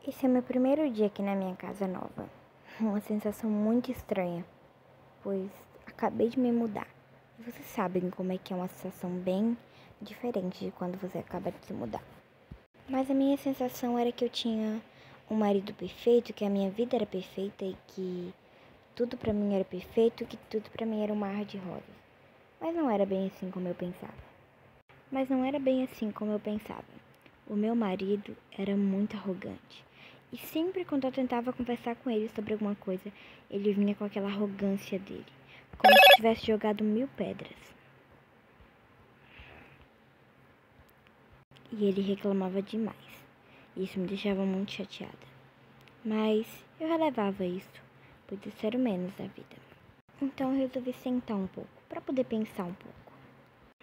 Esse é meu primeiro dia aqui na minha casa nova. Uma sensação muito estranha, pois acabei de me mudar. E vocês sabem como é que é uma sensação bem diferente de quando você acaba de se mudar. Mas a minha sensação era que eu tinha um marido perfeito, que a minha vida era perfeita e que tudo pra mim era perfeito, que tudo pra mim era um mar de rosas. Mas não era bem assim como eu pensava. O meu marido era muito arrogante. E sempre quando eu tentava conversar com ele sobre alguma coisa, ele vinha com aquela arrogância dele, como se tivesse jogado 1000 pedras. E ele reclamava demais. Isso me deixava muito chateada. Mas eu relevava isso, pois isso era o menos da vida. Então eu resolvi sentar um pouco, para poder pensar um pouco.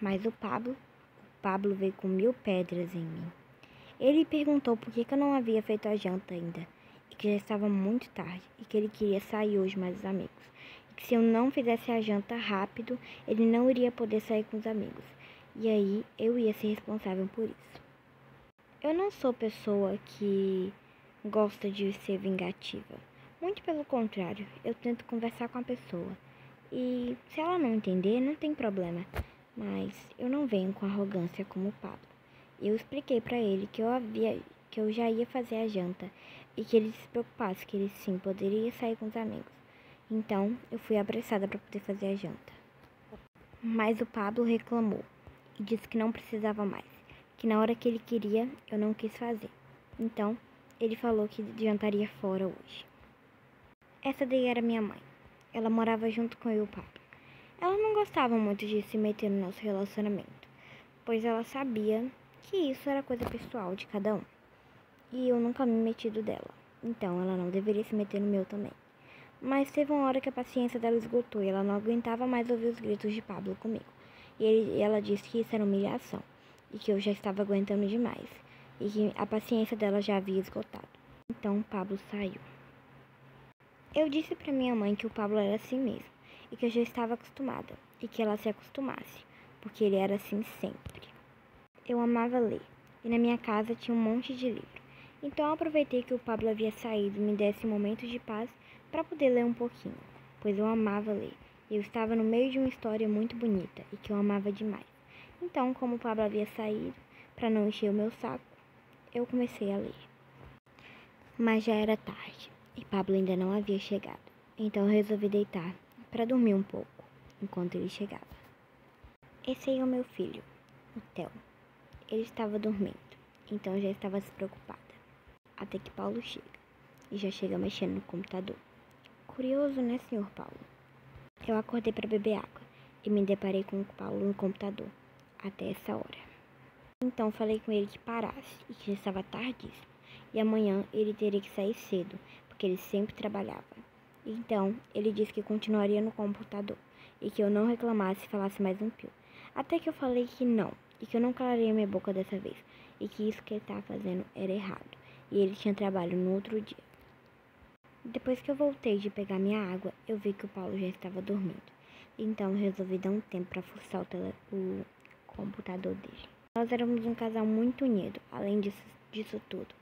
Mas o Pablo veio com 1000 pedras em mim. Ele perguntou por que eu não havia feito a janta ainda, e que já estava muito tarde, e que ele queria sair hoje mais os amigos. E que se eu não fizesse a janta rápido, ele não iria poder sair com os amigos. E aí eu ia ser responsável por isso. Eu não sou pessoa que gosta de ser vingativa. Muito pelo contrário, eu tento conversar com a pessoa. E se ela não entender, não tem problema. Mas eu não venho com arrogância como o Pablo. Eu expliquei pra ele que eu já ia fazer a janta e que ele se preocupasse que ele sim poderia sair com os amigos. Então, eu fui apressada para poder fazer a janta. Mas o Pablo reclamou e disse que não precisava mais, que na hora que ele queria, eu não quis fazer. Então, ele falou que jantaria fora hoje. Essa daí era minha mãe. Ela morava junto com eu e o Pablo. Ela não gostava muito de se meter no nosso relacionamento, pois ela sabia que isso era coisa pessoal de cada um. E eu nunca me meti do dela. Então ela não deveria se meter no meu também. Mas teve uma hora que a paciência dela esgotou e ela não aguentava mais ouvir os gritos de Pablo comigo. E ela disse que isso era humilhação e que eu já estava aguentando demais e que a paciência dela já havia esgotado. Então Pablo saiu. Eu disse para minha mãe que o Pablo era assim mesmo e que eu já estava acostumada e que ela se acostumasse, porque ele era assim sempre. Eu amava ler e na minha casa tinha um monte de livro. Então eu aproveitei que o Pablo havia saído e me desse momentos de paz para poder ler um pouquinho, pois eu amava ler. Eu estava no meio de uma história muito bonita e que eu amava demais. Então, como o Pablo havia saído, para não encher o meu saco, eu comecei a ler. Mas já era tarde e Pablo ainda não havia chegado. Então eu resolvi deitar para dormir um pouco enquanto ele chegava. Esse aí é o meu filho, o Theo. Ele estava dormindo, então eu já estava despreocupada. Até que Paulo chega e já chega mexendo no computador. Curioso, né, senhor Paulo? Eu acordei para beber água e me deparei com o Paulo no computador até essa hora. Então falei com ele que parasse e que já estava tardíssimo. E amanhã ele teria que sair cedo, porque ele sempre trabalhava. Então ele disse que continuaria no computador e que eu não reclamasse e falasse mais um pio. Até que eu falei que não, e que eu não calaria minha boca dessa vez, e que isso que ele estava fazendo era errado, e ele tinha trabalho no outro dia. Depois que eu voltei de pegar minha água, eu vi que o Paulo já estava dormindo. Então eu resolvi dar um tempo para forçar o computador dele. Nós éramos um casal muito unido, além disso tudo.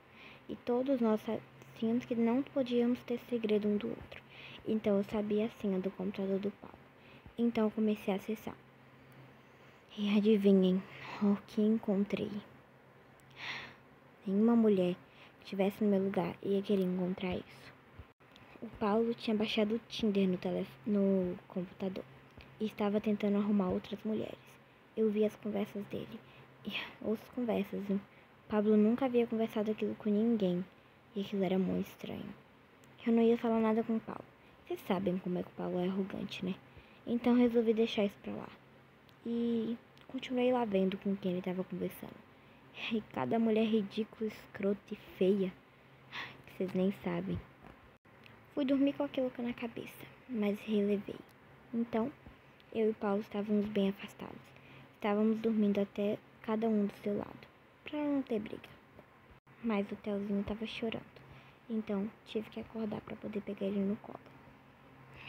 E todos nós sabíamos que não podíamos ter segredo um do outro. Então eu sabia a senha do computador do Paulo. Então eu comecei a acessar. E adivinhem o que encontrei. Nenhuma mulher que estivesse no meu lugar ia querer encontrar isso. O Paulo tinha baixado o Tinder no computador e estava tentando arrumar outras mulheres. Eu vi as conversas dele. E outras conversas, viu? Pablo nunca havia conversado aquilo com ninguém. E aquilo era muito estranho. Eu não ia falar nada com o Paulo. Vocês sabem como é que o Paulo é arrogante, né? Então resolvi deixar isso pra lá. E continuei lá vendo com quem ele estava conversando. E cada mulher ridícula, escrota e feia. Que vocês nem sabem. Fui dormir com aquilo na cabeça, mas relevei. Então, eu e Paulo estávamos bem afastados. Estávamos dormindo até cada um do seu lado, para não ter briga. Mas o Telzinho estava chorando. Então, tive que acordar para poder pegar ele no colo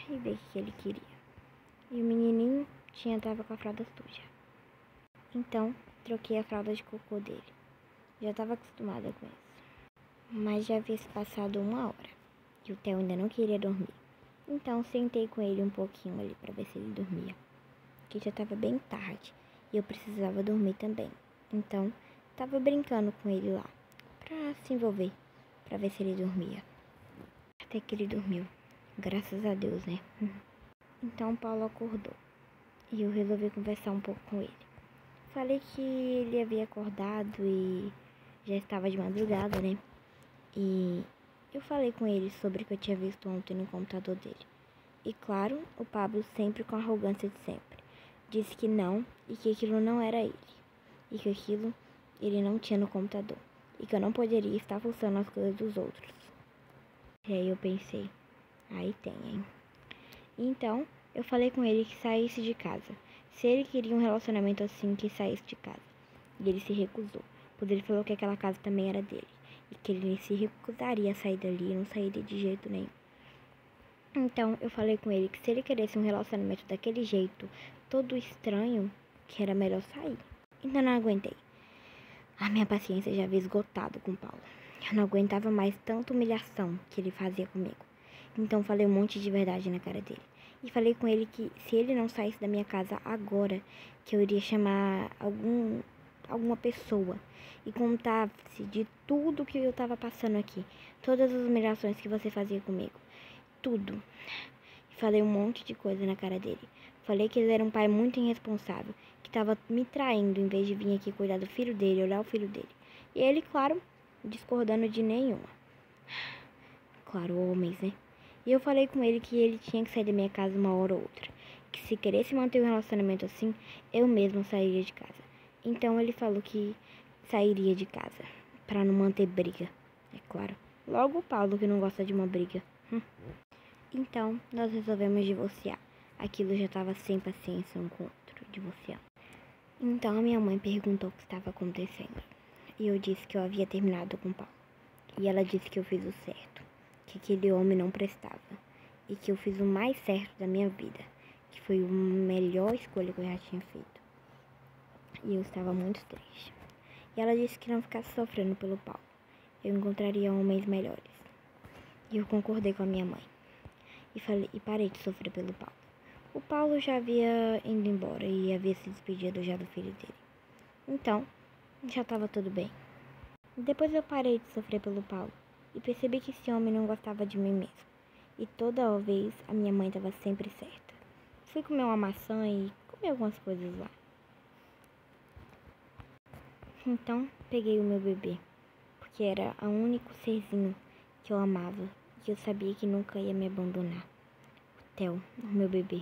e ver o que ele queria. E o menininho tava com a fralda suja. Então, troquei a fralda de cocô dele. Já estava acostumada com isso. mas já havia se passado 1 hora e o Theo ainda não queria dormir. Então sentei com ele um pouquinho ali para ver se ele dormia, que já estava bem tarde e eu precisava dormir também. Então estava brincando com ele lá, para se envolver, para ver se ele dormia. Até que ele dormiu, graças a Deus, né? Então Paulo acordou e eu resolvi conversar um pouco com ele. Falei que ele havia acordado e já estava de madrugada, né? E eu falei com ele sobre o que eu tinha visto ontem no computador dele. E claro, o Pablo, sempre com a arrogância de sempre, disse que não e que aquilo não era ele. E que aquilo ele não tinha no computador. E que eu não poderia estar fuçando as coisas dos outros. E aí eu pensei, aí tem, hein? Então, eu falei com ele que saísse de casa. Se ele queria um relacionamento assim, que saísse de casa. E ele se recusou, pois ele falou que aquela casa também era dele. E que ele se recusaria a sair dali e não sairia de jeito nenhum. Então, eu falei com ele que se ele queresse um relacionamento daquele jeito, todo estranho, que era melhor sair. Então, não aguentei. A minha paciência já havia esgotado com o Paulo. Eu não aguentava mais tanta humilhação que ele fazia comigo. Então, falei um monte de verdade na cara dele. E falei com ele que se ele não saísse da minha casa agora, que eu iria chamar alguma pessoa e contar-se de tudo que eu estava passando aqui. Todas as humilhações que você fazia comigo. Tudo. E falei um monte de coisa na cara dele. Falei que ele era um pai muito irresponsável, que estava me traindo em vez de vir aqui cuidar do filho dele, olhar o filho dele. E ele, claro, discordando de nenhuma. Claro, homens, né? E eu falei com ele que ele tinha que sair da minha casa 1 hora ou outra. Que se queresse manter um relacionamento assim, eu mesmo sairia de casa. Então ele falou que sairia de casa, para não manter briga, é claro. Logo o Paulo, que não gosta de uma briga. Então, nós resolvemos divorciar. Aquilo já estava sem paciência um com o outro, divorciando. Então, a minha mãe perguntou o que estava acontecendo. E eu disse que eu havia terminado com o Paulo. E ela disse que eu fiz o certo, que aquele homem não prestava. E que eu fiz o mais certo da minha vida, que foi a melhor escolha que eu já tinha feito. E eu estava muito triste. E ela disse que não ficasse sofrendo pelo Paulo. Eu encontraria homens melhores. E eu concordei com a minha mãe. E parei de sofrer pelo Paulo. O Paulo já havia ido embora e havia se despedido já do filho dele. Então, já estava tudo bem. Depois eu parei de sofrer pelo Paulo e percebi que esse homem não gostava de mim mesmo. E toda vez a minha mãe estava sempre certa. Fui comer uma maçã e comi algumas coisas lá. Então, peguei o meu bebê, porque era o único serzinho que eu amava. E eu sabia que nunca ia me abandonar. O Theo, o meu bebê.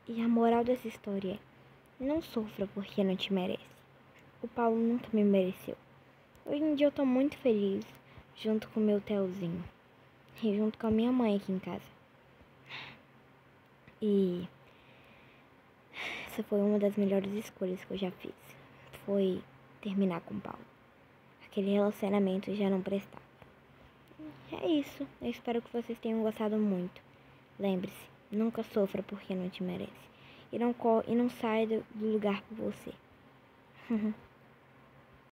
E a moral dessa história é: não sofra porque não te merece. O Paulo nunca me mereceu. Hoje em dia eu tô muito feliz, junto com o meu Theozinho. E junto com a minha mãe aqui em casa. E essa foi uma das melhores escolhas que eu já fiz. Foi terminar com o Paulo. Aquele relacionamento já não prestava. É isso. Eu espero que vocês tenham gostado muito. Lembre-se, nunca sofra porque não te merece. E não saia do lugar por você.